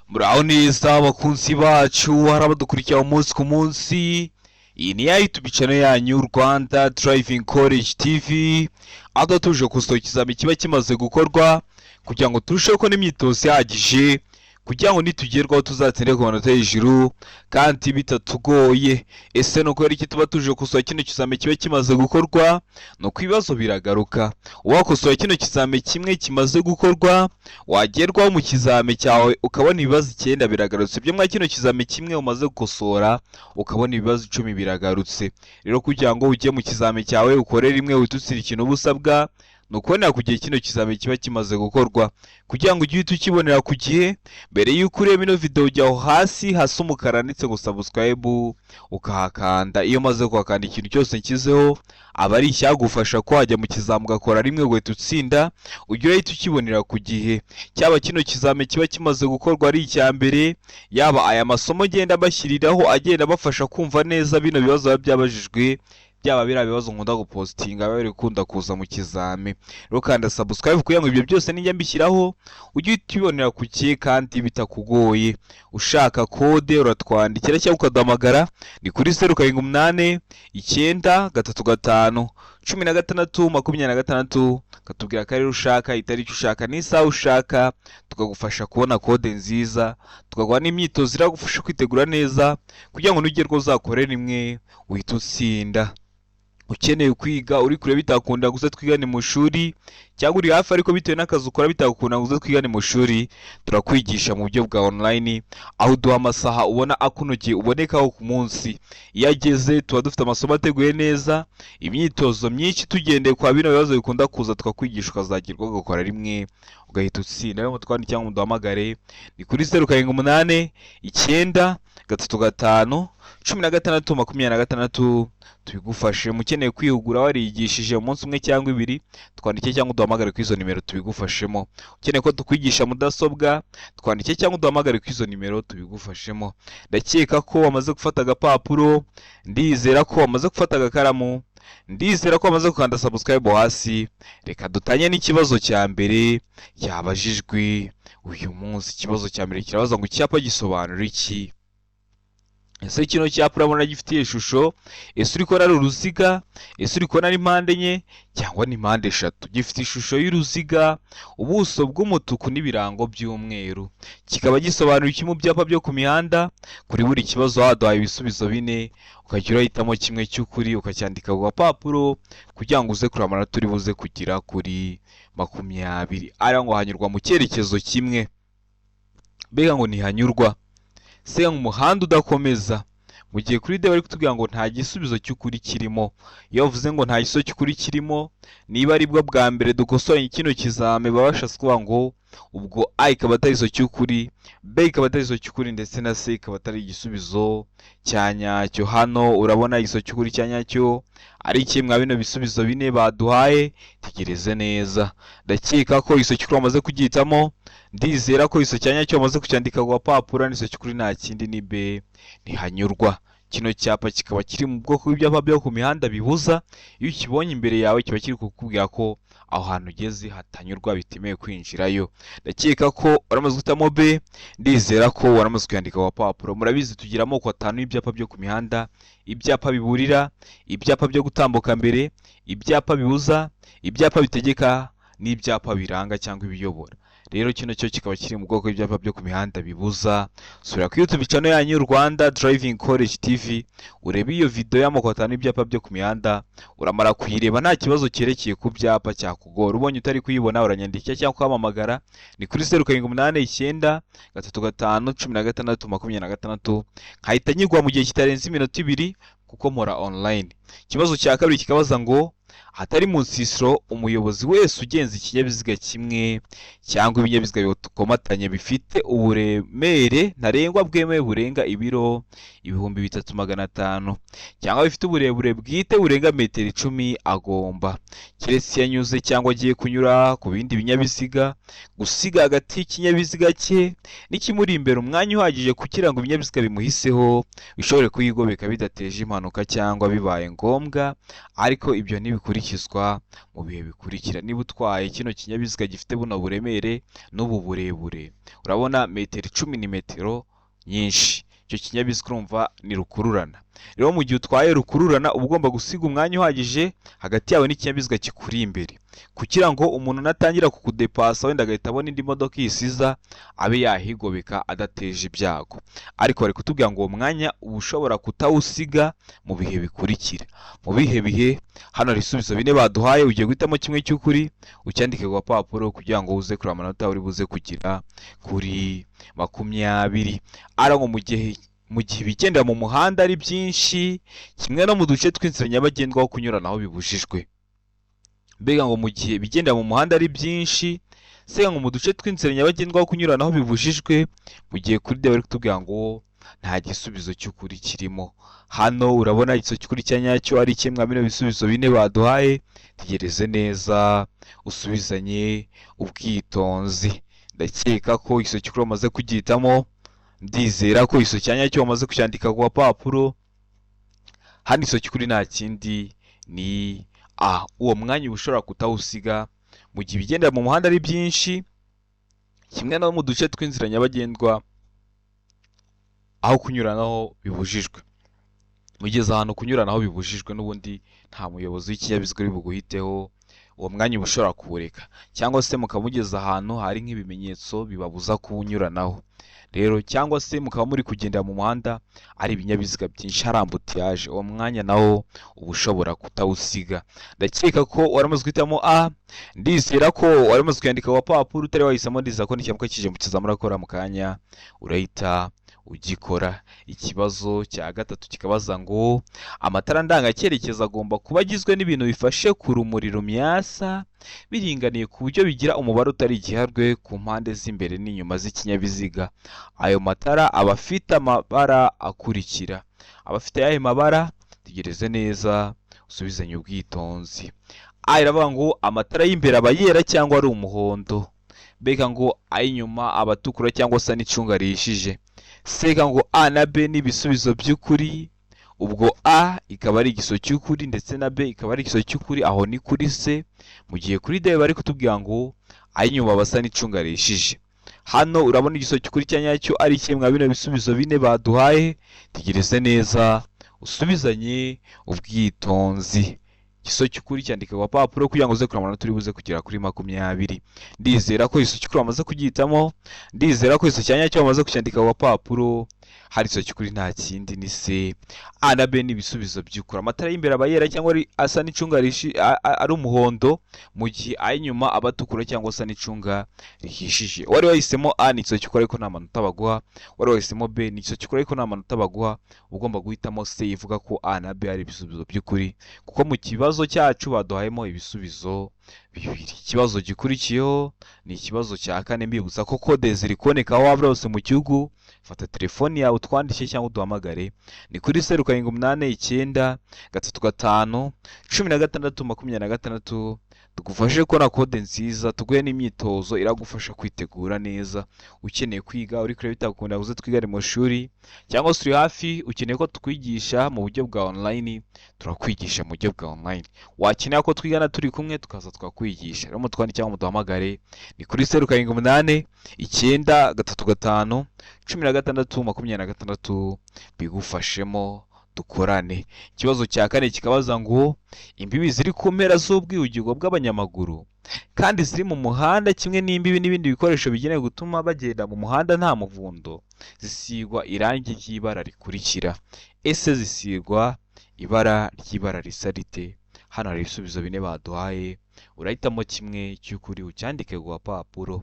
Muraho neza abakunzi bacu hari abadukurikira umunsi ku munsi. Iyi ni ya YouTube channel yanyu Rwanda Driving College TV, aho tuje gusohoka ikizami kiba kimaze gukorwa kugira ngo turusheho ko n'imyitozo ihagije kugira ngo nitugerwaho tuzatsinde ku manota hejuru kandi bitatugoye. Ese nuko ari iki tuba tuje gusohoka kino kizami kiba kimaze gukorwa? Nuko ibibazo biragaruka. Uwakosoye kino kizami kimwe kimaze gukorwa wagerwaho mu kizami cyawe ukabona ibibazo 9 biragarutse. Byo mwa kino kizami kimwe umaze gukosora ukabona ibibazo 10 biragarutse. Rero kugira ngo ujye mu kizami cyawe ukore rimwe witutsira ikintu busabwa nukubonera ku gihe kino kizami kiba kimaze gukorwa. Kugira ngo ujye tukibonera ku gihe, mbere yuko ureba ino video ujyaho hasi hasa umukara ndetse ngo subscribe ukahakanda. Iyo maze kuhakanda ikintu cyose nshyizeho aba ari icyagufasha ko wajya mu kizami ugakora rimwe ugahita utsinda, ujye uhita ukibonera ku gihe. Cyaba kino kizami kiba kimaze gukorwa ari icya mbere, yaba aya masomo agenda bashyiriraho agenda bafasha kumva neza bino bibazo biba byabajijwe, byaba biriya bibazo nkunda gupostinga bari kunda kuza mu kizami. Rero kanda subscribe kugira ngo ibyo byose nijya mbishyiraho ujye utibonera ku gihe kandi bitakugoye. Ushaka kode uratwandikira cyangwa ukaduhamagara ni kuri 0789 935 16 katubwira ko ari ushaka itariki ushaka n'isaha ushaka, tukagufasha kubona kode nziza, tukaguha n'imyitozo iragufasha kwitegura neza kugira ngo nugerwaho uzakore rimwe uhita utsinda. Ukeneye kwiga uri kure bitakunda gusa twigane mu shuri, cyangwa uri hafi ariko bitewe n'akazi ukora bitakunda gusa twigane mu shuri, turakwigisha mu buryo bwa online aho duha amasaha ubona akunogeye ubonekaho ku munsi. Iyo ageze tuba dufite amasomo ateguye neza, imyitozo myinshi tugendeye kwa bino bibazo bikunda kuza, tukakwigisha ukazagirwa ugakora rimwe ugahita utsinda. Rero mutwandike cyangwa muduhamagare ni kuri 0789 935 16 tubigufashe. Mukeneye kwihugura warigishije umunsi umwe cyangwa ibiri, twandike cyangwa uduhamagare ku izo nimero tubigufashemo. Ukeneye ko tukwigisha mudasobwa, twandike cyangwa uduhamagare ku izo nimero tubigufashemo. Ndakeka ko wamaze gufata agapapuro, ndizera ko wamaze gufata agakaramu, ndizera ko wamaze gukanda subscribe hasi. Reka dutanye n'ikibazo cya mbere cyabajijwe uyu munsi. Ikibazo cya mbere kirabaza ngo icyapa gisobanura iki? Ese kino cyapa urabona gifitiye ishusho? Ese uri kubona ari uruziga? Ese uri kubona ari impande enye cyangwa ni impande eshatu? Gifite ishusho y'uruziga, ubuso bw'umutuku n'ibirango by'umweru. Kikaba gisobanura iki mu byapa byo ku mihanda? Kuri buri kibazo haduhaye ibisubizo 4, ukajya urahitamo kimwe cy'ukuri ukacyandika ku gapapuro kugira ngo uze kureba amanota uri buze kugira kuri 20. Ari ngo hanyurwa mu cyerekezo kimwe. Mbega ngo ntihanyurwa. Se umuhanda udakomeza. Mu gihe kuri de bari kutubwira ngo nta gisubizo cy'ukuri kirimo. Iyo bavuze ngo nta gisubizo cy'ukuri kirimo, niba ari bwo bwa mbere dukosoranye kino kizame babasha kuvuga ngo ubwo A ikaba atari iso cy'ukuri, B ikaba atari iso cy'ukuri, ndetse na C ikaba atari igisubizo cya nyacyo. Hano urabona iso cy'ukuri cya nyacyo ari kimwe bino bisubizo 4 baduhaye. Tegereze neza. Ndakeka ko iso cy'ukuri wamaze kugitamo, ndizera ko iso cyanya cyo wamaze kucyandika ku gapapuro. N'iso cy'ukuri nta kindi ni B, ntihanyurwa. Kino cyapa kikaba kiri mu bwoko bw'ibyapa byo ku mihanda bibuza. Iyo ukibonye imbere yawe kiba kiri kukubwira ko aho hantu ugeze hatanyurwa, bitemeye kwinjirayo. Ndakeka ko waramaze gutamo B, ndizera ko waramaze kuyandika ku gapapuro. Murabizi tugira amoko 5 y'ibyapa byo ku mihanda: ibyapa biburira, ibyapa byo gutambuka mbere, ibyapa bibuza, ibyapa bitegeka n'ibyapa biranga cyangwa ibiyobora. Rero kino cyo kikaba kiri mu bwoko bw'ibyapa byo ku mihanda bibuza. Sura ku YouTube channel yanyu Rwanda Driving College TV urebe iyo video y'amoko 5 y'ibyapa byo ku mihanda, uramara kuyireba nta kibazo cyerekeye ku byapa cyakugora. Ubonye utari kuyibona uranyandikira cyangwa kwamamagara ni kuri 0789 35 16 26 nkahita nyigwa mu gihe kitarenze iminota 2 kuko mpora online. Ikibazo cya kabiri kikabaza ngo hatari mu nsisiro umuyobozi wese ugenza ikinyabiziga kimwe cyangwa ibinyabiziga bikomatanye bifite uburemere ntarengwa bwemewe burenga ibiro 3500 cyangwa bifite uburebure bwite burenga metero 10 agomba, keretse yanyuze cyangwa agiye kunyura ku bindi binyabiziga, gusiga hagati y'ikinyabiziga cye n'ikimuri imbere umwanya uhagije kugira ngo ibinyabiziga bimuhiseho bishobore kuyigobeka bidateje impanuka cyangwa bibaye ngombwa, ariko ibyo bikurikizwa mu bihe bikurikira. Niba utwaye kino kinyabiziga gifite buno buremere n'ubu burebure, urabona metero 10 ni metero nyinshi, icyo kinyabiziga urumva ni rukururana. Rero mu gihe utwaye rukururana uba ugomba gusiga umwanya uhagije hagati yawe n'ikinyabiziga kikuri imbere, kugira ngo umuntu natangira kukudepasa wenda agahita abona indi modoka yisiza abe yahigobeka adateje ibyago. Ariko bari kutubwira ngo uwo mwanya uba ushobora kutawusiga mu bihe bikurikira. Mu bihe bihe, hano hari ibisubizo 4 baduhaye, ugiye guhitamo kimwe cy'ukuri ucyandike ku gapapuro kugira ngo uze kureba amanota uri buze kugira kuri 20. Ara ngo mu gihe bigendera mu muhanda ari byinshi, kimwe no mu duce tw'inzira nyabagendwa aho kunyuranaho bibujijwe. Mbega ngo mu gihe bigendera mu muhanda ari byinshi, sega ngo mu duce tw'inzira nyabagendwa aho kunyuranaho bibujijwe, mu gihe kuri D bari kutubwira ngo nta gisubizo cy'ukuri kirimo. Hano urabona igisubizo cy'ukuri cya nyacyo ari kimwe bino bisubizo 4 baduhaye. Tegereze neza usubizanye ubwitonzi. Ndakeka ko igisubizo cy'ukuri wamaze kugihitamo, ndizera ko igisubizo cya nyacyo wamaze kucyandika ku gapapuro. Hano igisubizo cy'ukuri nta kindi ni A. Uwo mwanya uba ushobora kutawusiga mu gihe bigendera mu muhanda ari byinshi, kimwe no mu duce tw'inzira nyabagendwa aho kunyuranaho bibujijwe. Mugeze ahantu kunyuranaho bibujijwe, n'ubundi nta muyobozi w'ikinyabiziga uri buguhiteho, uwo mwanya uba ushobora kuwureka, cyangwa se mukaba mugeze ahantu hari nk'ibimenyetso bibabuza kuwunyuranaho. Rero cyangwa se mukaba muri kugendera mu muhanda ari ibinyabiziga byinshi, hari ambutiyaje, uwo mwanya nawo uba ushobora kutawusiga. Ndakeka ko waramaze guhitamo A. Ndizera ko waramaze kuyandika ku gapapuro, utari wahisemo, ndizera ko n'ikimuka kije mu kizamura akora mu kanya urahita ugikora. Ikibazo cya gatatu kikabaza ngo amatara ndangacyerekezo agomba kuba agizwe n'ibintu bifashe ku rumuri rumyasa biringaniye ku buryo bigira umubare utari igiharwe ku mpande z'imbere n'inyuma z'ikinyabiziga. Ayo matara aba afite amabara akurikira. Abafite ayahe mabara? Tegereze neza usubizanye ubwitonzi. A iravuga ngo amatara y'imbere aba yera cyangwa ari umuhondo. Mbega ngo ay'inyuma aba atukura cyangwa se n'icunga rihishije. Sega ngo A na B ni ibisubizo by'ukuri, ubwo A ikaba ari igisubizo cy'ukuri ndetse na B ikaba ari igisubizo cy'ukuri, aho ni kuri C. Mu gihe kuri D bari kutubwira ngo ay'inyuma basa n'icunga rihishije. Hano urabona igisubizo cy'ukuri cya nyacyo ari kimwe bino bisubizo 4 baduhaye. Tegereze neza usubizanye ubwitonzi. Igisubizo cy'ukuri cyandika ku gapapuro kugira ngo uze kureba amanota uri buze kugera kuri 20. Ndizera ko igisubizo cy'ukuri wamaze kugihitamo, ndizera ko igisubizo cya nyacyo wamaze kucyandika ku gapapuro. Hari igisubizo cy'ukuri nta kindi ni C. A na B ni ibisubizo by'ukuri. Amatara y'imbere aba yera cyangwa asa n'icunga ari umuhondo, mu gihe ay'inyuma aba atukura cyangwa asa n'icunga rihishije. Wari wahisemo A ni igisubizo cy'ukuri ariko nta manota baguha, wari wahisemo B ni igisubizo cy'ukuri ariko nta manota baguha, ugomba guhitamo C ivuga ko A na B ari ibisubizo by'ukuri, kuko mu kibazo cyacu baduhayemo ibisubizo 2. Ikibazo gikurikiyeho ni ikibazo cya 4. Mbibutsa ko kode ziri kuboneka aho waba hose mu gihugu. Fata telefoni yawe utwandike cyangwa uduhamagare, ni kuri 0789351626. Tugufashe gukora kode nziza, tuguhe n'imyitozo iragufasha kwitegura neza. Ukeneye kwiga uri kure bitagukunda uze twigane mu shuri, cyangwa se uri hafi ukeneye ko tukwigisha mu buryo bwa online, turakwigisha mu buryo bwa online. Wakenera ko twigana turi kumwe tukaza twakwigisha. Rero mutwandike cyangwa muduhamagare, ni kuri 0789351626 bigufashemo dukorane. Ikibazo cya 4 kikabaza ngo imbibi ziri ku mpera z'ubwihugirwa bw'abanyamaguru kandi ziri mu muhanda kimwe n'imbibi n'ibindi bikoresho bigenewe gutuma bagenda mu muhanda nta muvundo zisigwa irangi ry'ibara rikurikira. Ese zisigwa ibara ry'ibara risa rite? Hano hari ibisubizo 4 baduhaye, urahitamo kimwe cy'ukuri ucyandike ku gapapuro.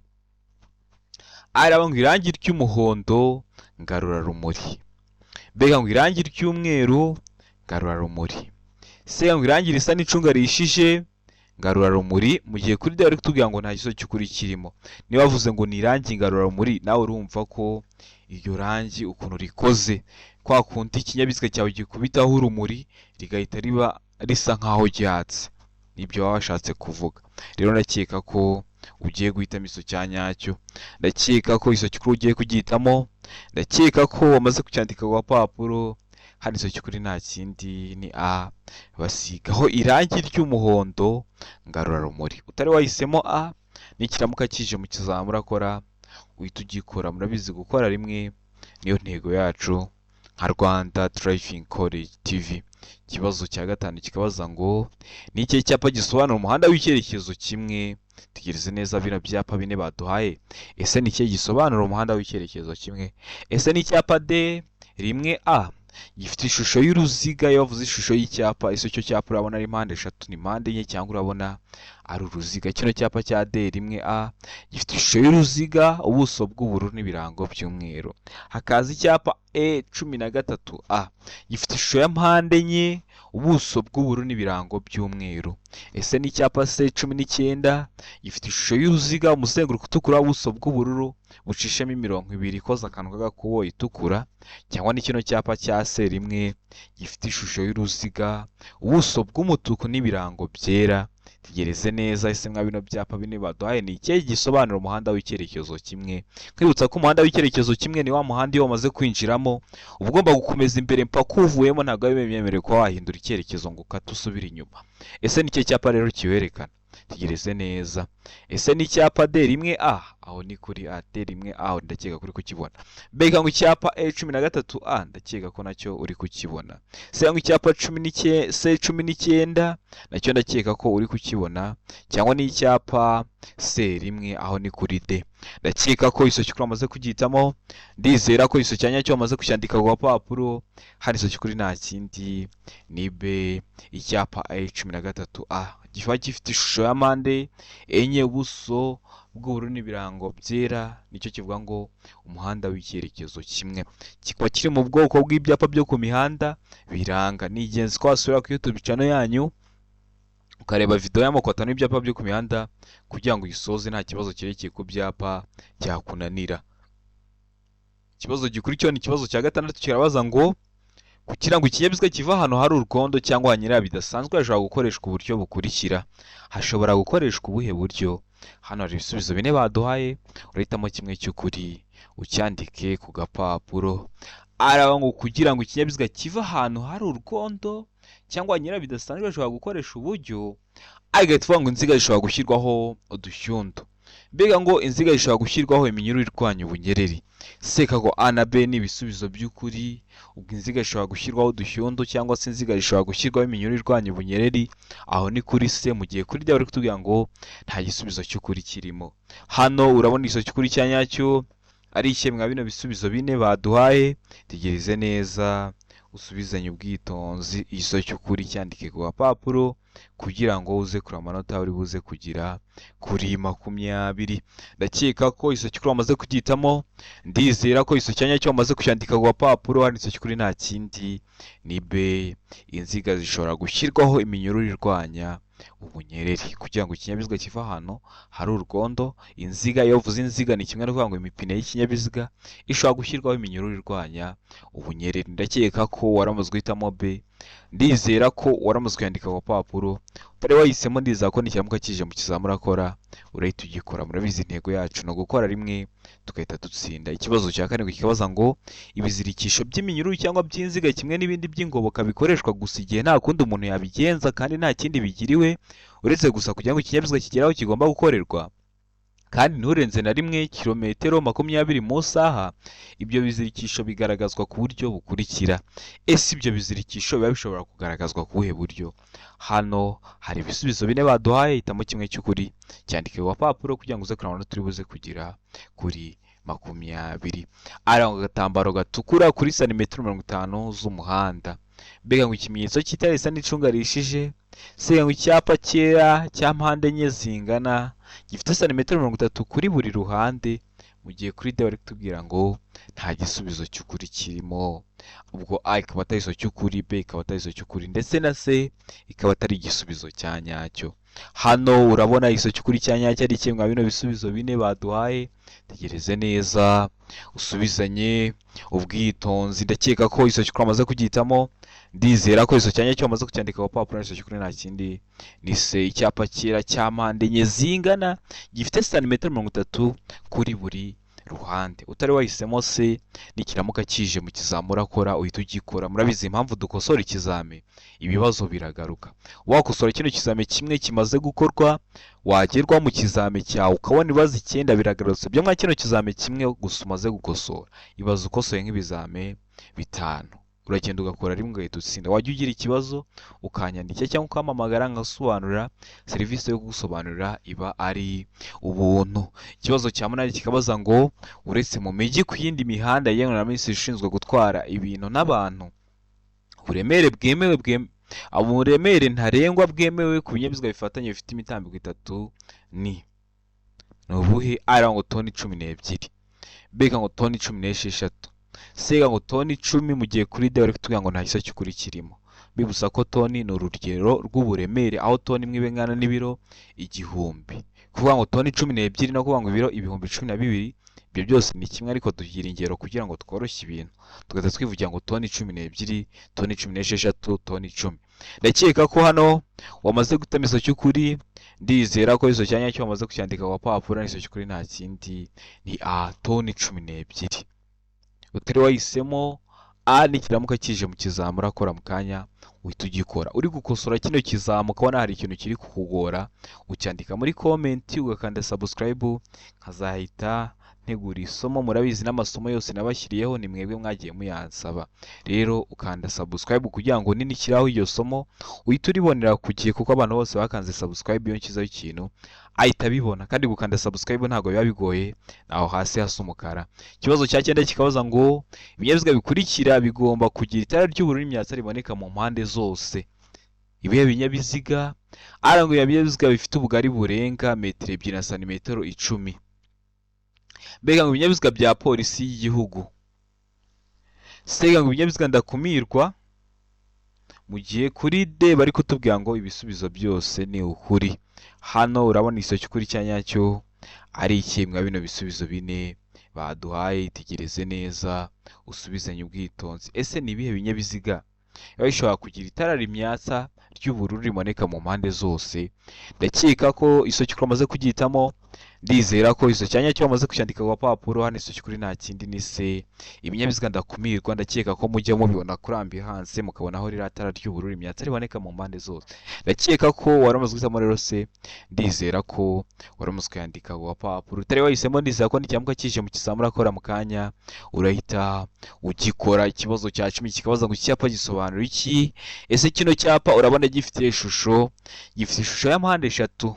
Aravuga ngo irangi ry'umuhondo ngarura rumuri. Mbega ngo irangi ry'umweru ngarura rumuri. Sega ngo irangi risa n'icunga rihishije ngarura rumuri, mu gihe kuri D bari kutubwira ngo nta gisubizo cy'ukuri kirimo. Niba bavuze ngo ni irangi ngarura rumuri, nawe urumva ko iryo rangi ukuntu rikoze, kwa kundi ikinyabiziga cyawe gikubitaho urumuri rigahita riba risa nkaho ryatse, nibyo baba bashatse kuvuga. Rero ndakeka ko ugiye guhitamo igisubizo cya nyacyo, ndakeka ko igisubizo cy'ukuri ugiye kugihitamo, ndakeka ko wamaze kucyandika ku gapapuro, hano iso cy'ukuri nta kindi ni A, basigaho irangi ry'umuhondo ngarurarumuri. Utari wahisemo A, nikiramuka kije mu kizamini urakora uhita ugikora. Murabizi gukora rimwe niyo ntego yacu nka Rwanda Driving College TV. Ikibazo cya gatanu kikabaza ngo ni ikihe cyapa gisobanura umuhanda w'icyerekezo kimwe? Tegereze neza bino byapa bine baduhaye. Ese ni ikihe gisobanura umuhanda w'icyerekezo kimwe? Ese ni icyapa D rimwe A gifite ishusho y'uruziga. Iyo bavuze ishusho y'icyapa, ese icyo cyapa urabona ari mpande eshatu, ni mpande enye, cyangwa urabona ari uruziga? Kino cyapa cya D rimwe A gifite ishusho y'uruziga, ubuso bw'ubururu n'ibirango by'umweru. Hakaza icyapa E13A gifite ishusho ya mpande enye, ubuso bw'ubururu n'ibirango by'umweru. Ese ni icyapa C19 gifite ishusho y'uruziga, umuzenguruko utukura, ubuso bw'ubururu bucishemo imirongo ibiri ikoze akantu k'agakubo itukura. Cyangwa ni kino cyapa cya C1 gifite ishusho y'uruziga, ubuso bw'umutuku n'ibirango byera. Tegereze neza, ese mwa bino byapa bine baduhaye ni ikihe gisobanura umuhanda w'icyerekezo kimwe? Kwibutsa ko umuhanda w'icyerekezo kimwe ni wa muhanda iyo wamaze kwinjiramo uba ugomba gukomeza imbere mpaka uvuyemo, ntabwo biba byemerewe kuba wahindura icyerekezo ngo ukate usubire inyuma. Ese ni ikihe cyapa rero kiwerekana? Tegereze neza. Ese ni icyapa D1A? Aho ni kuri A. D1A aho ndakeka kuri kukibona. Mbega ngo icyapa E13A ndakeka ko nacyo uri kukibona. Se ngo icyapa C19 nacyo ndakeka ko uri kukibona. Cyangwa ni icyapa C1 aho ni kuri D. Ndakeka ko iso cyukuri amaze kugitamo. Ndizera ko iso cyanya cyo amaze kucyandika ku papuro. Hari iso cyukuri nta kindi ni B, icyapa E13A gifa gifite ishusho ya mpande enye, ubuso bw'ubururu n'ibirango byera. Nicyo kivuga ngo umuhanda w'icyerekezo kimwe. Kikaba kiri mu bwoko bw'ibyapa byo ku mihanda biranga. Ni ingenzi ko wasubira ku YouTube channel yanyu ukareba video y'amoko atanu y'ibyapa byo ku mihanda kugira ngo uyisoze nta kibazo cyerekeye ku byapa cyakunanira. Ikibazo gikurikiyeho ni ikibazo cya gatandatu, kirabaza ngo kugira ngo ikinyabiziga kiva ahantu hari urwondo cyangwa hanyura bidasanzwe hashobora gukoreshwa uburyo bukurikira. Hashobora gukoreshwa ubuhe buryo? Hano hari ibisubizo bine baduhaye, urahitamo kimwe cy'ukuri ucyandike ku gapapuro. Araba ngo kugira ngo ikinyabiziga kiva ahantu hari urwondo cyangwa hanyura bidasanzwe hashobora gukoresha uburyo, agahita avuga ngo inziga zishobora gushyirwaho udushyundo. Mbega ngo inziga zishobora gushyirwaho iminyururu irwanya ubunyereri. Seka ngo A na B ni ibisubizo by'ukuri. Ubwo inziga zishobora gushyirwaho udushyundo cyangwa se inziga zishobora gushyirwaho iminyururu irwanya ubunyereri, aho ni kuri C. Mu gihe kuri D bari kutubwira ngo nta gisubizo cy'ukuri kirimo. Hano urabona iso cy'ukuri cya nyacyo ari ikemwa bino bisubizo bine baduhaye. Tegereze neza usubizanye ubwitonzi iso cy'ukuri cyandike ku gapapuro kugira ngo uze kuri amanota uri buze kugira kuri 20. Ndakeka ko iso cy'ukuri wamaze kugitamo. Ndizera ko iso cyanya cyo wamaze kucyandika ku gapapuro. Hari iso cy'ukuri nta kindi ni B, inziga zishobora gushyirwaho iminyururu irwanya ubunyereri. Kugira ngo ikinyabiziga kiva ahantu hari urwondo, inziga, iyo uvuze inziga ni kimwe no kuvuga ngo imipine y'ikinyabiziga ishobora gushyirwaho iminyururu irwanya ubunyereri. Ndakeka ko waramaze guhitamo B. Ndizera ko waramaze kuyandika ku papuro. Utari wahisemo ndizera ko nikiramuka kije mu kizamini urakora urahita ugikora. Murabizi intego yacu no gukora rimwe tugahita dutsinda. Ikibazo cya kane kikabaza ngo ibizirikisho by'iminyururu cyangwa by'inziga kimwe n'ibindi by'ingoboka bikoreshwa gusa igihe nta kundi umuntu yabigenza kandi nta kindi bigiriwe uretse gusa kugira ngo ikinyabiziga kigere aho kigomba gukorerwa kandi nturenze na rimwe kilometero 20 mu saha. Ibyo bizirikisho bigaragazwa ku buryo bukurikira. Ese ibyo bizirikisho biba bishobora kugaragazwa ku buhe buryo? Hano hari ibisubizo bine baduhaye, hitamo kimwe cy'ukuri cyandike ku papuro kugira ngo uze kurabona turi buze kugira kuri 20. Arangwa agatambaro gatukura kuri santimetero 50 z'umuhanda. Mbega ngo ikimenyetso cy'itara risa n'icunga rishije. Se ngo icyapa cyera cya mpande enye zingana gifite santimetero 30 kuri buri ruhande. Mu gihe kuri D bari kutubwira ngo nta gisubizo cy'ukuri kirimo. Ubwo A ikaba atari iso cy'ukuri, B ikaba atari iso cy'ukuri, ndetse na C ikaba atari igisubizo cya nyacyo. Hano urabona iso cy'ukuri cya nyacyo ari kimwe bino bisubizo bine baduhaye. Tegereze neza usubizanye ubwitonzi. Ndakeka ko iso cy'ukuri amaze kugitamo. Ndizera ko iso cyanya cyo amaze kucyandika ku papuro. Iso cy'ukuri nta kindi ni C, icyapa cyera cya mpande enye zingana gifite santimetero 30 kuri buri ruhande. Utari wahisemo se nikiramuka kije mu kizami urakora uhita ugikora. Murabizi impamvu dukosora ikizami, ibibazo biragaruka. Wakosora kino kizami kimwe kimaze gukorwa, wagerwa mu kizami cyawe ukabona ibibazo 9 biragarutse byo mwa kino kizami kimwe gusa umaze gukosora. Ibibazo ukosoye nk'ibizami 5, uragenda ugakora rimwe ugahita utsinda. Wajya ugira ikibazo ukanyandikira cyangwa ukampamagara ngasobanurira. Serivisi yo gusobanurira iba ari ubuntu. Ikibazo cya munani kikabaza ngo uretse mu mijyi ku yindi mihanda yemewe na Minisiteri ishinzwe gutwara ibintu n'abantu, uburemere ntarengwa bwemewe ku binyabiziga bifatanye bifite imitambiko 3 ni ubuhe? Ara ngo toni 12, bega ngo toni 16, sega ngo toni 10. mu gihe kuri de bari kutubwira ngo nta gisa cy'ukuri kirimo. Bibusa ko toni ni urugero rw'uburemere, aho toni imwe bingana n'ibiro 1000. Kuvuga ngo toni 12 no kuvuga ngo ibiro 1012, ibyo byose ni kimwe, ariko tugira ingero kugira ngo tworoshye ibintu. Tugahita twivugira ngo toni 12, toni 16, toni 10. Ndakeka ko hano wamaze gutama iso cy'ukuri. Ndizera ko iso cyanya cyo wamaze kucyandika ku papuro. Iso cy'ukuri nta kindi ni toni 12. Utari wahisemo nikiramuka kije mu kizami urakora mu kanya uhita ugikora. Uri gukosora kino kizami ukabona hari ikintu kiri kukugora, ucyandika muri comment ugakanda subscribe, nkazahita ntegura isomo. Murabizi n'amasomo yose nabashyiriyeho ni mwebwe mwagiye muyansaba. Rero ukanda subscribe kugira ngo ninikiraho iyo somo uhita uribonera ku gihe, kuko abantu bose bakanze subscribe iyo nshyizeho ikintu ahita bibona. Kandi gukanda subscribe ntabwo biba bigoye, naho hasi hasa umukara. Ikibazo cya 9 kikabaza ngo ibinyabiziga bikurikira bigomba kugira itara ry'ubururu imyatsa riboneka mu mpande zose. Ibihe binyabiziga? Ara ngo ibinyabiziga bifite ubugari burenga metero 2 na santimetero 10. Bega ngo ibinyabiziga bya polisi y'igihugu. Sega ngo ibinyabiziga ndakumirwa. Mu gihe kuri de bari kutubwira ngo ibisubizo byose ni ukuri. Hano urabona iso cy'ukuri cyanyacyo ari ikimwe bino bisubizo 4 baduhaye. Itegereze neza usubizanye ubwitonzi. Ese ni ibihe binyabiziga bishobora kugira itara rimyatsa ry'ubururu rimoneka mu mpande zose? Ndakeka ko iso cy'ukuri amaze kugitamo. Ndizera ko iso cyanya cyo wamaze kucyandika ku papuro. Hano iso cy'ukuri nta kindi ni se ibinyabiziga ndakumirwa. Ndakeka ko mujya mubibona kuri ambiance mukabona aho riratara ry'ubururu imyatsa riboneka mu mpande zose. Ndakeka ko waramaze guhitamo rero se. Ndizera ko waramaze kuyandika ku papuro. Utari wahisemo, ndizera ko nikiramuka kije mu kizami urakora mu kanya urahita ugikora. Ikibazo cya 10 kikabaza ngo icyapa gisobanura iki? Ese kino cyapa urabona gifite ishusho ya mpande 3,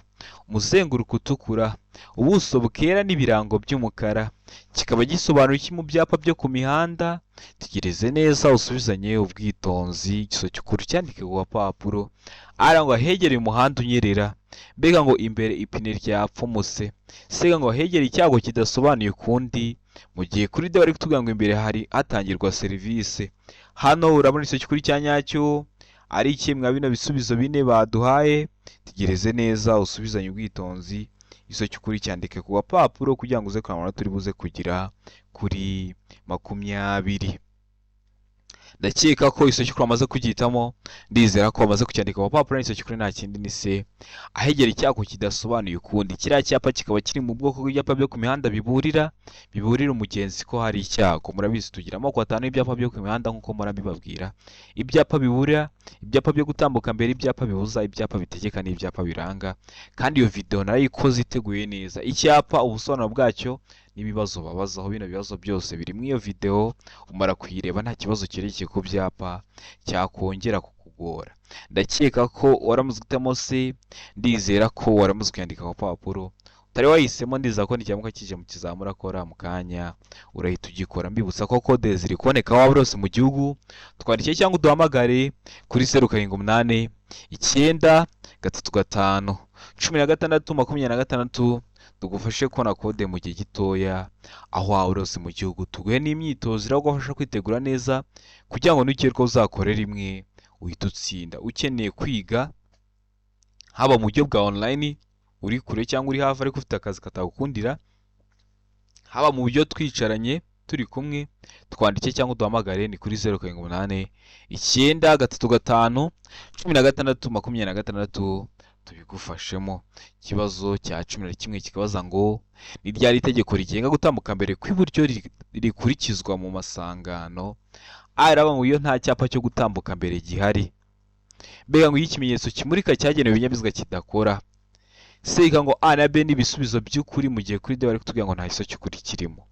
umuzenguruko utukura, ubuso bwera n'ibirango by'umukara. Kikaba gisobanura iki mu byapa byo ku mihanda? Tegereze neza usubizanye ubwitonzi. Igiso cy'ukuri cyandike ku papuro. Ara ngo ahegereye umuhanda unyerera. Bega ngo imbere ipine ryapfumuse. Sega ngo ahegereye icyago kidasobanuye ukundi. Mu gihe kuri de bari kutubwira ngo imbere hari hatangirwa serivisi. Hano urabona iso cy'ukuri cyanyacyo ari kimwe bino bisubizo 4 baduhaye. Tegereze neza usubizanye ubwitonzi. Iso cy'ukuri cyandike ku papuro kugira ngo uze kurabona turi buze kugira kuri 20. Ndakeka ko iso cy'ukuri amaze kugitamo. Ndizera ko amaze kucyandika ku papuro. Iso cy'ukuri nta kindi ni se ahegera icyago kidasobanuye ukundi. Kiriya cyapa kikaba kiri mu bwoko bw'ibyapa byo ku mihanda biburira umugenzi ko hari icyago. Murabizi tugira amoko 5 y'ibyapa byo ku mihanda nk'uko murabibabwira. Ibyapa biburira, ibyapa byo gutambuka mbere, ibyapa bibuza, ibyapa bitegeka n'ibyapa biranga. Kandi iyo video narayikoze iteguye neza. Icyapa ubusobanuro bwacyo n'ibibazo babazaho. Bino bibazo byose biri mu iyo video, umara kuyireba nta kibazo kirekeye ku byapa cyakongera kukugora. Ndakeka ko waramaze gutamo se. Ndizera ko waramaze kuyandika ku papuro. Utari wahisemo, ndiza ko nikiramuka kije mu kizami urakora mu kanya urahita ugikora. Mbibutsa ko code ziri kuboneka waba rose mu gihugu. Twandikiye cyangwa uduhamagare kuri 0789 935 16 tugufashe kubona code mu gihe gitoya aho waba rose mu gihugu. Tuguhe n'imyitozo iragufasha kwitegura neza kugira ngo nukire ko uzakorera rimwe uhita utsinda. Ukeneye kwiga haba mu buryo bwa online uri kure cyangwa uri hafi ariko ufite akazi katagukundira, haba mu buryo twicaranye turi kumwe, twandike cyangwa duhamagare ni kuri 0789 935 16 26 tubigufashemo. Ikibazo cya 11 kikabaza ngo ni ryari itegeko rigenga gutambuka mbere kw'iburyo rikurikizwa mu masangano. Araba ngo iyo nta cyapa cyo gutambuka mbere gihari. Mbega ngo iyo ikimenyetso kimurika cyagenewe ibinyabiziga kidakora. Sega ngo A na B n'ibisubizo by'ukuri mu gihe kuri D bari kutubwira ngo nta giso cy'ukuri kirimo.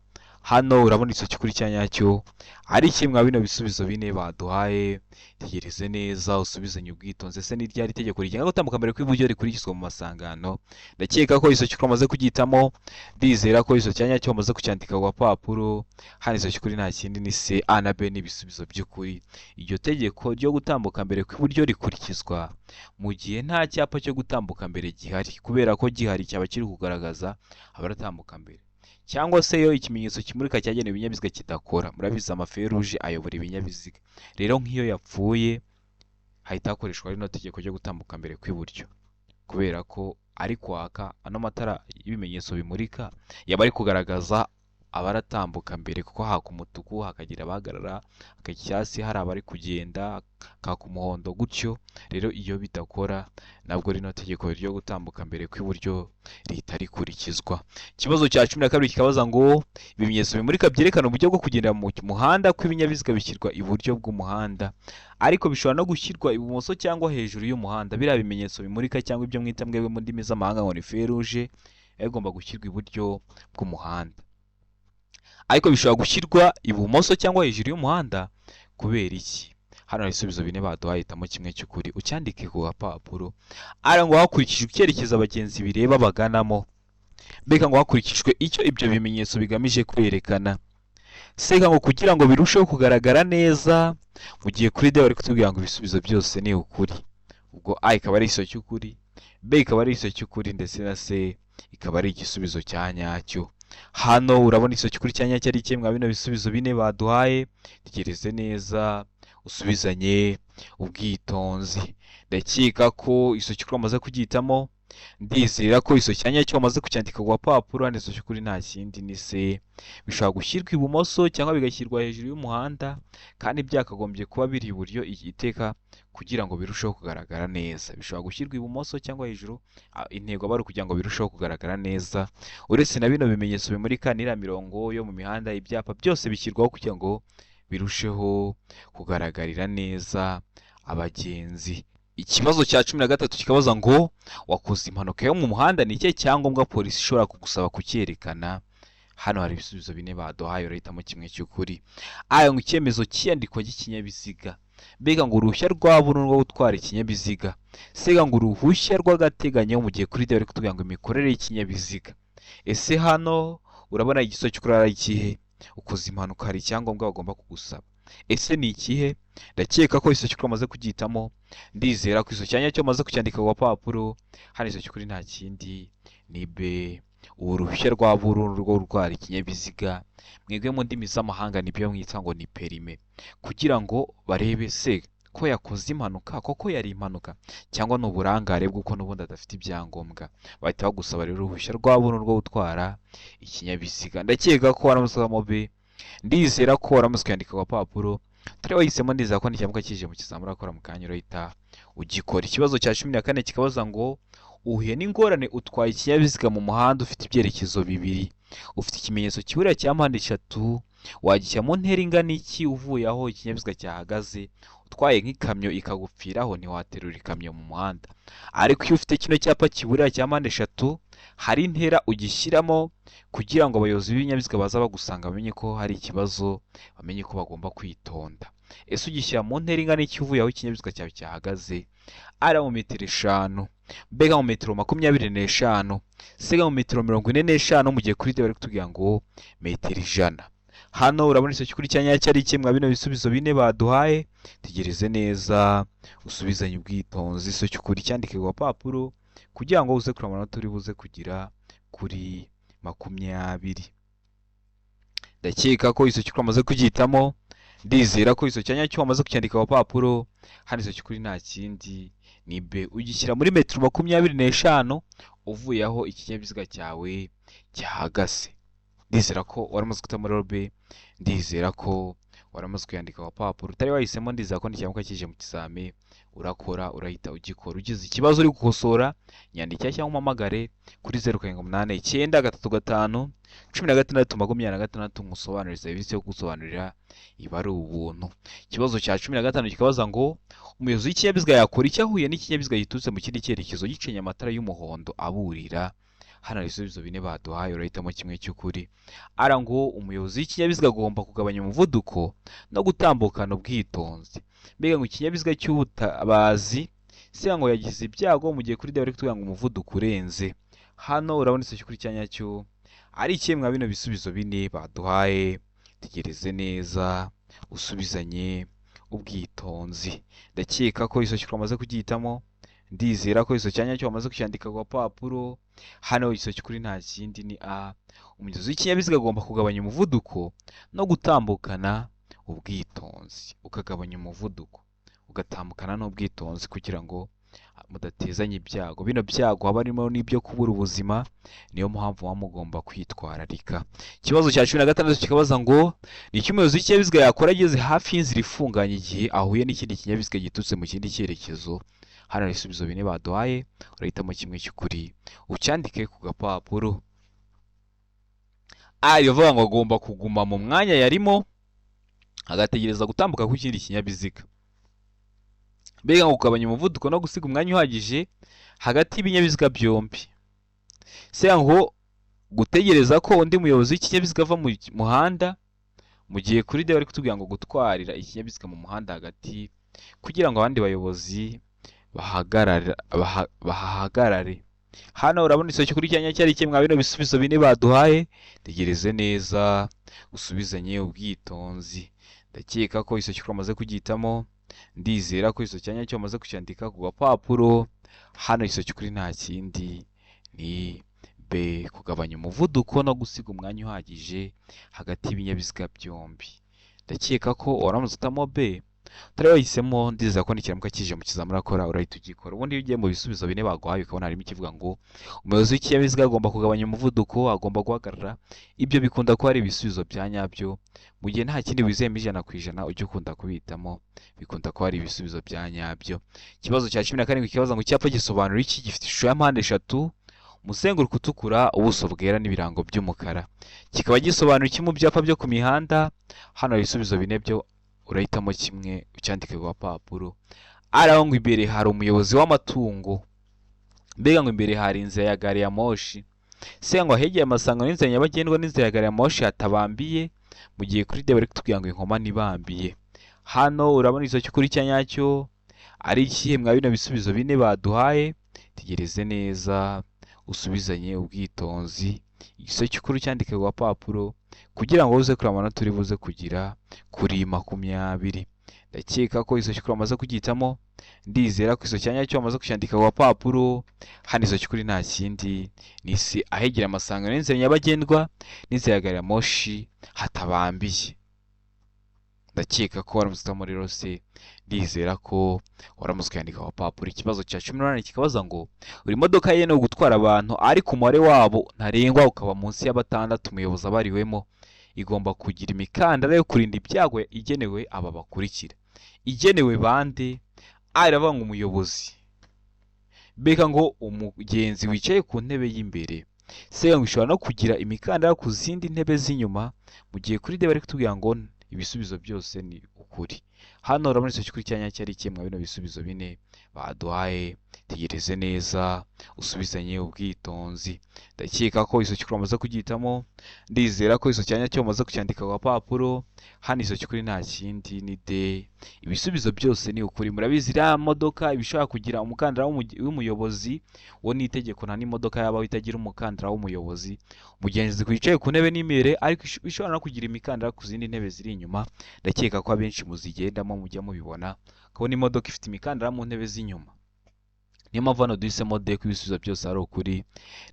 Hano urabona igiso cy'ukuri cya nyacyo ari kimwe bino bisubizo bine baduhaye. Tegereze neza usubizanye ubwitonzi. Ese ni ryari itegeko rigenga gutambuka mbere kw'iburyo rikurikizwa mu masangano. Ndakeka ko igiso cy'ukuri amaze kugitamo. Ndizera ko igiso cya nyacyo amaze kucyandika ku papuro. Hano igiso cy'ukuri nta kindi ni C, A na B n'ibisubizo by'ukuri. Iryo tegeko ryo gutambuka mbere kw'iburyo rikurikizwa mu gihe nta cyapa cyo gutambuka mbere gihari, kubera ko gihari cyaba kiri kugaragaza abaratambuka mbere, cyangwa se yo ikimenyetso kimurika cyagenewe ibinyabiziga kidakora. Murabizi amaferuje ayobora ibinyabiziga, rero nk'iyo yapfuye hahita hakoreshwa rino tegeko ryo gutambuka mbere kw'iburyo, kubera ko ari kwaka ano matara y'ibimenyetso bimurika yaba ari kugaragaza abaratambuka mbere, kuko haka umutuku hakagira abahagarara, hakacyasi hari abari kugenda, haka umuhondo gutyo. Rero iyo bidakora nabwo rino tegeko ryo gutambuka mbere kw'iburyo rihita rikurikizwa. Ikibazo cya 12 kikabaza ngo ibimenyetso bimurika byerekana uburyo bwo kugendera mu muhanda kw'ibinyabiziga bishyirwa iburyo bw'umuhanda, ariko bishobora no gushyirwa ibumoso cyangwa hejuru y'umuhanda. Biriya bimenyetso bimurika cyangwa ibyo mwita mwebwe mu ndimi z'amahanga ngo ni feruje, bigomba gushyirwa iburyo bw'umuhanda, ariko bishobora gushyirwa ibumoso cyangwa hejuru y'umuhanda. Kubera iki? Hano hari ibisubizo bine baduhaye, hitamo kimwe cy'ukuri ucyandike ku gapapuro. Ara ngo hakurikijwe icyerekezo abagenzi bireba baganamo. Mbega ngo hakurikijwe icyo ibyo bimenyetso bigamije kwerekana. Sega ngo kugira ngo birusheho kugaragara neza, mu gihe kuri D bari kutubwira ngo ibisubizo byose ni ukuri. Ubwo A ikaba ari igiso cy'ukuri, B ikaba ari igiso cy'ukuri, ndetse na C ikaba ari igisubizo cya nyacyo. Hano urabona igiso cy'ukuri cya nyacyo ari kimwe bino bisubizo bine baduhaye. Tegereze neza usubizanye ubwitonzi. Ndakeka ko igiso cy'ukuri amaze kugitamo. Ndizera ko igiso cya nyacyo amaze kucyandika ku gapapuro. Igiso cy'ukuri nta kindi ni C. Bishobora gushyirwa ibumoso cyangwa bigashyirwa hejuru y'umuhanda, kandi byakagombye kuba biri iburyo iteka kugira ngo birusheho kugaragara neza. Bishobora gushyirwa ibumoso cyangwa hejuru, intego bari kugira ngo birusheho kugaragara neza. Uretse na bino bimenyetso bimurika n'iriya mirongo yo mu mihanda, ibyapa byose bishyirwaho kugira ngo birusheho kugaragarira neza abagenzi. Ikibazo cya 13 kikabaza ngo wakoze impanuka yo mu muhanda, ni ikihe cyangombwa polisi ishobora kugusaba kucyerekana. Hano hari ibisubizo bine baduhaye, urahitamo kimwe cy'ukuri. Aya ngo icyemezo cy'iyandikwa ry'ikinyabiziga. Mbega ngo uruhushya rwa burundu rwo gutwara ikinyabiziga. Sega ngo uruhushya rw'agateganyo mu gihe kuri D bari kutubwira ngo imikorere y'ikinyabiziga. Ese hano urabona igiso cy'ukuri ari ikihe? Ukoze impanuka hari icyangombwa bagomba kugusaba. Ese ni ikihe? Ndakeka ko igiso cy'ukuri amaze kugitamo. Ndizera ko igiso cya nyacyo amaze kucyandika ku gapapuro. Hano igiso cy'ukuri nta kindi ni B, uruhushya rwa burundu rwo gutwara ikinyabiziga. Mwebwe mu ndimi z'amahanga nibyo mwita ngo ni perime, kugira ngo barebe se ko yakoze impanuka koko yari impanuka cyangwa ni uburangare bw'uko n'ubundi adafite ibyangombwa. Bahita bagusaba rero uruhushya rwa burundu rwo gutwara ikinyabiziga. Ndakeka ko waramusamo B. Ndizera ko waramuswe yandika ku gapapuro. Turi wahisemo, ndizera ko n'icyambwa kije mu kizamura akora mu kanya urahita ugikora. Ikibazo cya 14 kikabaza ngo uhuye n'ingorane utwaye ikinyabiziga mu muhanda ufite ibyerekezo bibiri, ufite ikimenyetso kiburira cya mpande eshatu, wagishya mu ntera ingana iki uvuye aho ikinyabiziga cyahagaze. Utwaye nk'ikamyo ikagupfiraho, ntiwaterura ikamyo mu muhanda. Ariko iyo ufite kino cyapa kiburira cya mpande eshatu, hari intera ugishyiramo kugira ngo abayobozi b'ibinyabiziga baza bagusanga bamenye ko hari ikibazo, bamenye ko bagomba kwitonda. Ese ugishyira mu ntera ingana iki uvuye aho ikinyabiziga cyawe cyahagaze? Ara mu metero 5, mbega mu metero 25, sega mu metero 45, mu gihe kuri D bari kutubwira ngo metero 100. Hano urabona igiso cy'ukuri cya nyacyo ari kimwe bino bisubizo bine baduhaye. Tegereze neza usubizanye ubwitonzi. Igiso cy'ukuri cyandike ku gapapuro kugira ngo uze kureba amanota uri buze kugira kuri 20. Ndakeka ko igiso cy'ukuri amaze kugitamo. Ndizera ko igiso cya nyacyo amaze kucyandika ku gapapuro. Hano igiso cy'ukuri nta kindi ni B, ugishyira muri metero 25 uvuye aho ikinyabiziga cyawe cyahagaze. Ndizera ko waramaze gutamo rero B. Ndizera ko waramaze kuyandika ku papuro utari wahisemo ndizera ko n'ikirango kije mu kizami urakora urahita ugikora. Ugize ikibazo uri gukosora nyandikira cyangwa umpamagare kuri 0789951626 ngusobanurire serivisi yo gusobanurira iba ari ubuntu. Ikibazo cya 15 kikabaza ngo umuyobozi w'ikinyabiziga yakora icyo ahuye n'ikinyabiziga giturutse mu kindi cyerekezo gicenye amatara y'umuhondo aburira. Hano hari ibisubizo bine baduhaye urahitamo kimwe cy'ukuri. Ara ngo umuyobozi w'ikinyabiziga agomba kugabanya umuvuduko no gutambukana ubwitonzi. Mbega ngo ikinyabiziga cy'ubutabazi se ngo yagize ibyago mu gihe kuri dawari kutubwira ngo umuvuduko urenze. Hano urabona icyo cy'ukuri cyanya cyo ari ikemwa bino bisubizo bine baduhaye. Tegereze neza usubizanye ubwitonzi. Ndakeka ko iso cy'ukuri amaze kugihitamo. Ndizera ko iso cyanya cyo amaze kucyandika ku papuro. Hano iso cy'ukuri nta kindi ni A. Umuyobozi w'ikinyabiziga agomba kugabanya umuvuduko no gutambukana ubwitonzi. Ukagabanya umuvuduko ugatambukana n'ubwitonzi kugira ngo mudatezanye ibyago. Bino byago haba harimo n'ibyo kubura ubuzima, niyo mpamvu mugomba kwitwararika. Ikibazo cya 16 kikabaza ngo ni iki umuyobozi w'ikinyabiziga yakora ageze hafi y'inzira ifunganye igihe ahuye n'ikindi kinyabiziga giturutse mu kindi cyerekezo. Hano ibisubizo bine baduhaye urahitamo kimwe cy'ukuri ucyandike ku gapapuro. Bivuga ngo agomba kuguma mu mwanya yarimo agategereza gutambuka ku kindi kinyabiziga. Mbega ngo kugabanya umuvuduko no gusiga umwanya uhagije hagati y'ibinyabiziga byombi. Se ngo gutegereza ko undi muyobozi w'ikinyabiziga ava mu muhanda mu gihe kuri de bari kutubwira ngo gutwarira ikinyabiziga mu muhanda hagati kugira ngo abandi bayobozi bahagarare. Hano urabona isomo kuri cyanya cyari kimwe bino bisubizo bine baduhaye. Tegereze neza usubizanye ubwitonzi. Ndakeka ko isomo cyamaze kugitamo. Ndizera ko iso cyanya cyo amaze kucyandika ku gapapuro. Hano isomo kuri nta kindi ni B, kugabanya umuvuduko no gusiga umwanya uhagije hagati y'ibinyabiziga byombi. Ndakeka ko waramutse utamo B utari wahisemo. Ndizera ko n'ikiramuka kije mu kizamura akora urahita ugikora. Ubundi iyo ugiye mu bisubizo bine baguhaye ukabona harimo ikivuga ngo umuyobozi w'ikinyabiziga agomba kugabanya umuvuduko, agomba guhagarara, ibyo bikunda kuba ari ibisubizo bya nyabyo. Mu gihe nta kindi wizeyemo 100% ujye ukunda kubitamo, bikunda kuba ari ibisubizo bya nyabyo. Ikibazo cya 17 kibaza ngo icyapa gisobanura iki, gifite ishusho ya mpande eshatu, umuzenguruko utukura, ubuso bwera n'ibirango by'umukara. Kikaba gisobanura iki mu byapa byo ku mihanda. Hano ibisubizo bine byo urahitamo kimwe ucyandike ku papuro. Araho ngo imbere hari umuyobozi w'amatungo. Mbega ngo imbere hari inzira ya gari ya moshi. Se ngo ahegeye amasangano n'inzira nyabagendwa n'inzira ya gari ya moshi hatabambiye, mu gihe kuri de bari kutubwira ngo inkoma nibambiye. Hano urabona izo cyukuri cyanyacyo ari ikihe mwa bino bisubizo bine baduhaye. Tegereze neza usubizanye ubwitonzi. Igiso cyukuri cyandike ku papuro kugira ngo uze kuri amanota turi buze kugira kuri 20. Ndakeka ko iso cyukuri amaze kugitamo. Ndizera ko iso cyanya cyo amaze kucyandika ku papuro. Hano iso cyukuri nta kindi ni C, ahegera amasangano n'inzira nyabagendwa n'inzira ya gari ya moshi hatabambiye. Ndakeka ko waramutse muri rose. Ndizera ko waramutse kuyandika ku papuro. Ikibazo cya 18 kikabaza ngo buri modoka yenewe gutwara abantu ariko umubare wabo ntarengwa ukaba munsi y'abatandatu umuyobozi abariwemo, igomba kugira imikandara yo kurinda ibyago igenewe aba bakurikira. Igenewe bande? Aravuga ngo umuyobozi. Mbega ngo umugenzi wicaye ku ntebe y'imbere. Se ngo ishobora no kugira imikandara ku zindi ntebe z'inyuma, mu gihe kuri de bari kutubwira ngo ibisubizo byose ni ukuri. Hano urabona icyo kuri cyanya cyari kimwe bino bisubizo bine baduhaye. Tegereze neza usubizanye ubwitonzi. Ndakeka ko iso cyukuri amaze kugitamo. Ndizera ko iso cyanya cyo amaze kucyandika ku papuro. Hano iso cyukuri nta kindi ni D, ibisubizo byose ni ukuri. Murabizi iriya modoka ibishaka kugira umukandara w'umuyobozi, wo ni itegeko nta n'imodoka yabaho itagira umukandara w'umuyobozi. Umugenzi kwicaye ku ntebe n'imbere ariko ishobora no kugira imikandara ku zindi ntebe ziri inyuma. Ndakeka ko abenshi muzigendamo mujya mubibona ko imodoka ifite imikandara mu ntebe z'inyuma. Niyo mpamvu hano duhisemo D ko ibisubizo byose ari ukuri.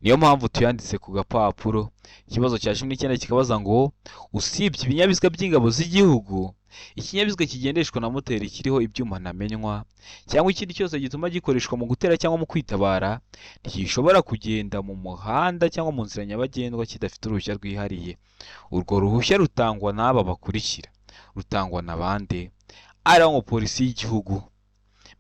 Niyo mpamvu tuyanditse ku gapapuro. Ikibazo cya 19 kikabaza ngo usibye ibinyabiziga by'ingabo z'igihugu, ikinyabiziga kigendeshwa na moteri kiriho ibyuma ntamenywa cyangwa ikindi cyose gituma gikoreshwa mu gutera cyangwa mu kwitabara ntigishobora kugenda mu muhanda cyangwa mu nzira nyabagendwa kidafite uruhushya rwihariye. Urwo ruhushya rutangwa n'aba bakurikira. rutangwa na bande? Ari ngo polisi y'igihugu,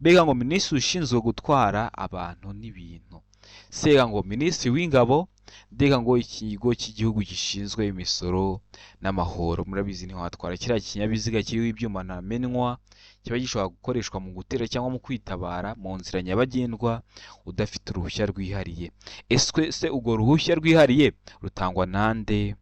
mbega ngo minisitiri ushinzwe gutwara abantu n'ibintu, sega ngo minisitiri w'ingabo, mbega ngo ikigo cy'igihugu gishinzwe imisoro n'amahoro. Murabizi niho hatwara kiriya kinyabiziga kiriho ibyuma ntamenwa, kiba gishobora gukoreshwa mu gutera cyangwa mu kwitabara mu nzira nyabagendwa udafite uruhushya rwihariye. Se urwo ruhushya rwihariye rutangwa nande?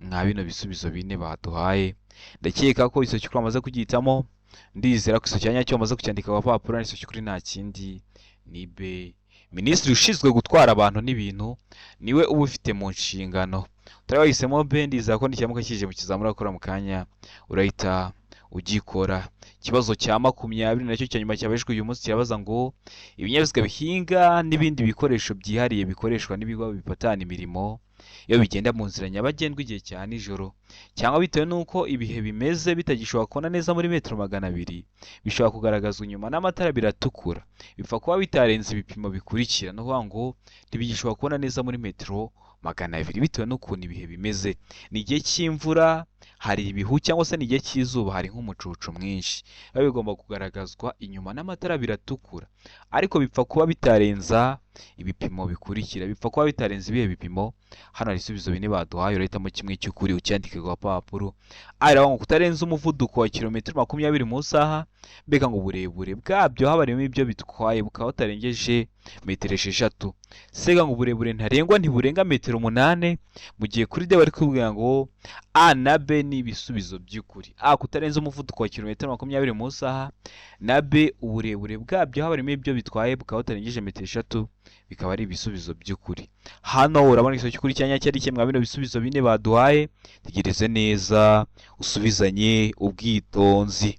Mwa bino bisubizo bine baduhaye, ndakeka ko iso cyukuri amaze kugihitamo. Ndizera ko iso cyanya cyo amaze kucyandika ku papuro, iso cyukuri nta kindi ni B. Minisitiri ushinzwe gutwara abantu n'ibintu niwe uba ufite mu nshingano. Utari wahisemo B, ndizera ko n'icyamuka kije mu kizamura gukora mu kanya urahita ugikora. Ikibazo cya 20 nacyo cya nyuma cyabajwe uyu munsi kirabaza ngo ibinyabiziga bihinga n'ibindi bikoresho byihariye bikoreshwa n'ibigo bipatana imirimo iyo bigenda mu nzira nyabagendwa igihe cya nijoro, cyangwa bitewe n'uko ibihe bimeze bitagishobora kubona neza muri metero 200, bishobora kugaragazwa inyuma n'amatara biratukura. Bipfa kuba bitarenze ibipimo bikurikira, no kuvuga ngo ntibigishobora kubona neza muri metero 200 bitewe n'ukuntu ibihe bimeze. Ni igihe cy'imvura, hari ibihu, cyangwa se ni igihe cy'izuba, hari nk'umucucu mwinshi, biba bigomba kugaragazwa inyuma n'amatara biratukura. Ariko bipfa kuba bitarenza ibipimo bikurikira. Bipfa kuba bitarenze ibihe bipimo. Hano hari ibisubizo bine baduhaye, urahitamo kimwe cy'ukuri ucyandike ku papuro. Aravuga ngo kutarenza umuvuduko wa kilometero 20 mu saha, mbega ngo uburebure bwabyo habarimo ibyo bitwaye bukaba butarengeje metero 6. Sega ngo uburebure ntarengwa ntiburenga metero 8, mu gihe kuri D bari kubwira ngo A na B ni ibisubizo by'ukuri. A, kutarenza umuvuduko wa kilometero 20 mu saha, na B, uburebure bwabyo habarimo ibyo bitwaye bukaba butarengeje metero 6, bikaba ari ibisubizo by'ukuri. Hano urabona iso cy'ukuri cyanya cyari kimwe bino bisubizo bine baduhaye. Tegereze neza usubizanye ubwitonzi.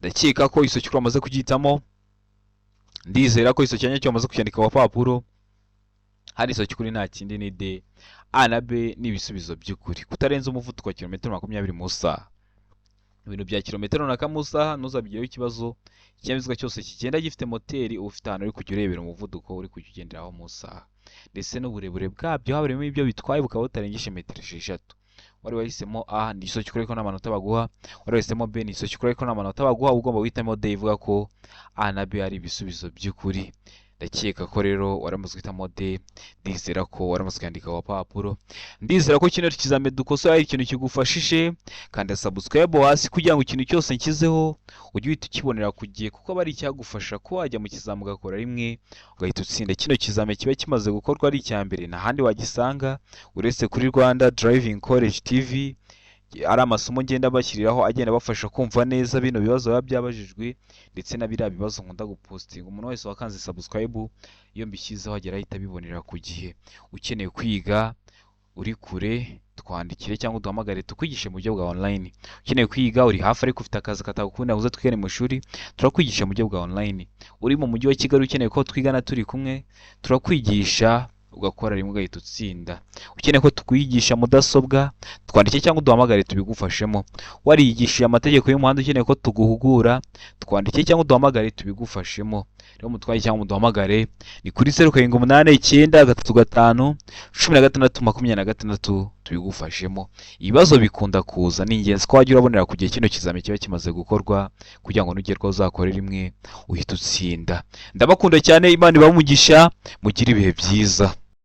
Ndakeka ko iso cy'ukuri amaze kugitamo. Ndizera ko iso cyanya cyo amaze kucyandika ku papuro. Hari iso cy'ukuri nta kindi ni D. A na B ni ibisubizo by'ukuri. Kutarenza umuvuduko wa kilometero 20 mu saha. Ibintu bya kilometero na mu saha ntuzabigireho ikibazo. Ikinyabiziga cyose kigenda gifite moteri uba ufite ahantu uri kujya urebera umuvuduko uri kujya ugenderaho mu saha, ndetse n'uburebure bwabyo habarimo ibyo bitwaye bukaba butarengeje metero 6. Wari wahisemo A, ni iso cy'ukuri ko nta manota baguha. Wari wahisemo B, ni iso cy'ukuri ko nta manota baguha. Ugomba guhitamo D ivuga ko A na B ari ibisubizo by'ukuri. Ndakeka ko rero waramaze guhitamo D. Ndizera ko waramaze kwandika ku papuro. Ndizera ko kino kizame dukosora ari ikintu kigufashije, kandi subscribe hasi kugira ngo ikintu cyose nshyizeho ujye uhita ukibonera ku gihe, kuko bari icyagufasha ko wajya mu kizamu ugakora rimwe ugahita utsinda. Kino kizame kiba kimaze gukorwa ari icya mbere, nta handi wagisanga uretse kuri Rwanda Driving College TV. Ari amasomo ngenda bashyiriraho agenda bafasha kumva neza bino bibazo biba byabajijwe, ndetse na biriya bibazo nkunda gupostinga. Umuntu wese wakanze subscribe iyo mbishyizeho agera ahita abibonera ku gihe. Ukeneye kwiga uri kure, twandikire cyangwa uduhamagare tukwigishe mu buryo bwa online. Ukeneye kwiga uri hafi ariko ufite akazi katagukunda uze twigane mu ishuri, turakwigisha mu buryo bwa online. Uri mu mujyi wa Kigali ukeneye ko twigana turi kumwe, turakwigisha ugakora rimwe ugahita utsinda. Ukeneye ko tukwigisha mudasobwa, twandike cyangwa uduhamagare tubigufashemo. Warigishije amategeko y'umuhanda ukeneye ko tuguhugura, twandike cyangwa uduhamagare tubigufashemo. Rero mutwaye cyangwa muduhamagare ni kuri 0789351626 tubigufashemo. Ibibazo bikunda kuza, ni ingenzi ko wajya urabonera ku gihe kino kizame kiba kimaze gukorwa, kugira ngo nugerwaho uzakore rimwe uhita utsinda. Ndabakunda cyane, Imana ibahe umugisha, mugire ibihe byiza.